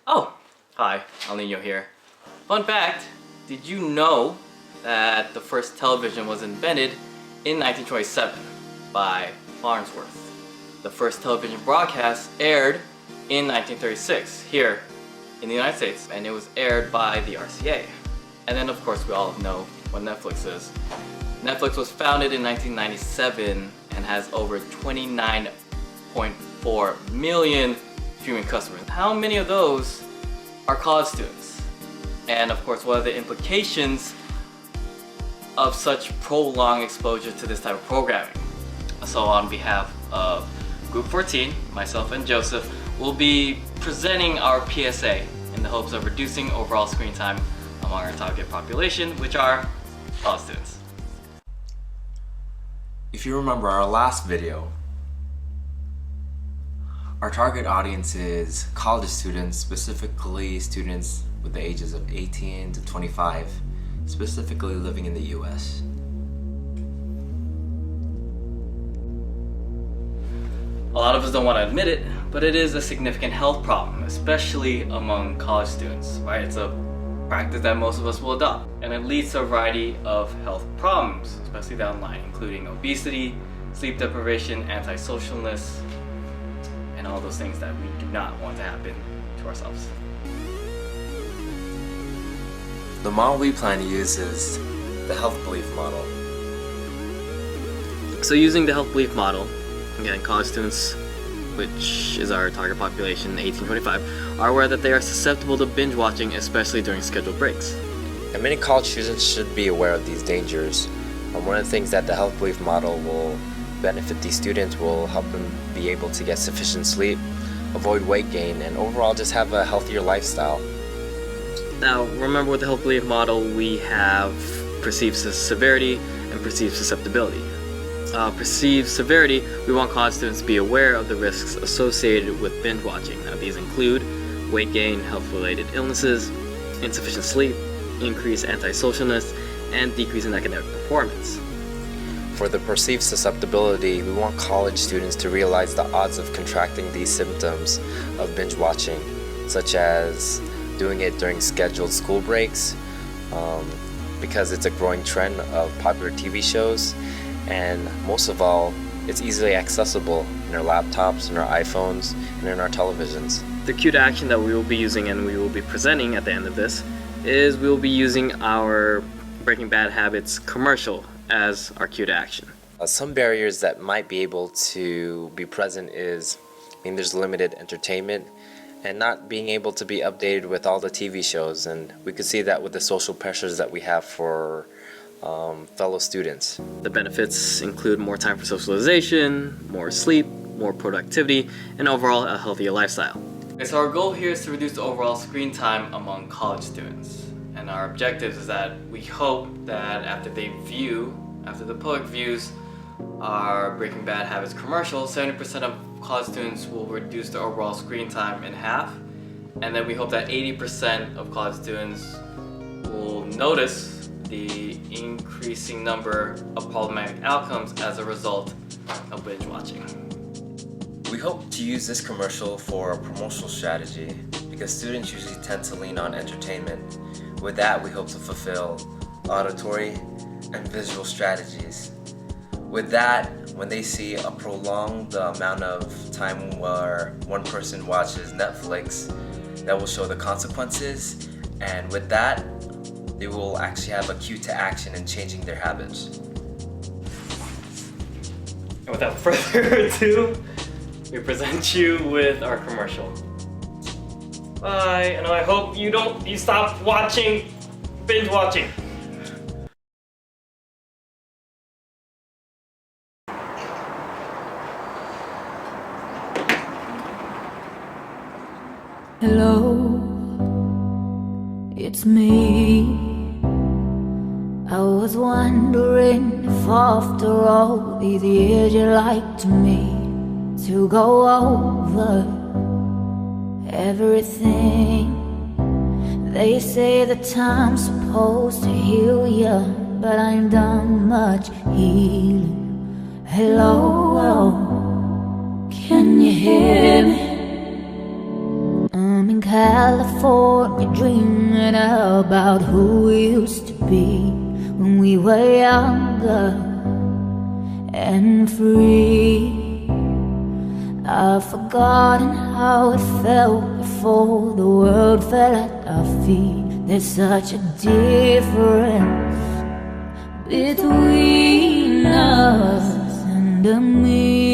Oh, hi, Alicia here. Fun fact, did you know that the first television was invented in 1927 by Farnsworth? The first television broadcast aired in 1936 here in the United States, and it was aired by the RCA. And then of course we all know what Netflix is. Netflix was founded in 1997 and has over 29.4 million streaming customers. How many of those are college students? And of course, what are the implications of such prolonged exposure to this type of programming? So on behalf of Group 14, myself and Joseph will be presenting our PSA in the hopes of reducing overall screen time among our target population, which are college students. If you remember our last video, our target audience is college students, specifically students with the ages of 18 to 25, specifically living in the US. A lot of us don't want to admit it, but it is a significant health problem, especially among college students, right? It's a practice that most of us will adopt, and it leads to a variety of health problems, especially down the line, including obesity, sleep deprivation, antisocialness, and all those things that we do not want to happen to ourselves. The model we plan to use is the health belief model. So using the health belief model, again, college students, which is our target population, 18-25, are aware that they are susceptible to binge watching, especially during scheduled breaks. And many college students should be aware of these dangers. One of the things that the health belief model will benefit these students will help them be able to get sufficient sleep, avoid weight gain, and overall just have a healthier lifestyle. Now, remember with the health belief model, we have perceived severity and perceived susceptibility. Perceived severity, we want college students to be aware of the risks associated with binge watching. Now, these include weight gain, health-related illnesses, insufficient sleep, increased antisocialness, and decrease in academic performance. For the perceived susceptibility, we want college students to realize the odds of contracting these symptoms of binge watching, such as doing it during scheduled school breaks, because it's a growing trend of popular TV shows, and most of all, it's easily accessible in our laptops, in our iPhones, and in our televisions. The cue to action that we will be using and we will be presenting at the end of this is we will be using our Breaking Bad Habits commercial as our cue to action. Some barriers that might be able to be present is, there's limited entertainment and not being able to be updated with all the TV shows, and we could see that with the social pressures that we have for fellow students. The benefits include more time for socialization, more sleep, more productivity, and overall a healthier lifestyle. Okay, so our goal here is to reduce the overall screen time among college students. And our objectives is that we hope that after the public views our Breaking Bad Habits commercial, 70% of college students will reduce their overall screen time in half. And then we hope that 80% of college students will notice the increasing number of problematic outcomes as a result of binge watching. We hope to use this commercial for a promotional strategy because students usually tend to lean on entertainment. With that, we hope to fulfill auditory and visual strategies. With that, when they see a prolonged amount of time where one person watches Netflix, that will show the consequences, and with that, they will actually have a cue to action in changing their habits. And without further ado, we present you with our commercial. Bye, and I hope you stop watching, binge watching. Hello, it's me. I was wondering if after all these years you'd like to me to go over everything. They say the time's supposed to heal ya, but I ain't done much healing. Hello, hear me? I'm in California dreaming about who we used to be when we were younger and free. I've forgotten how it felt before the world fell at our feet. There's such a difference between us and me.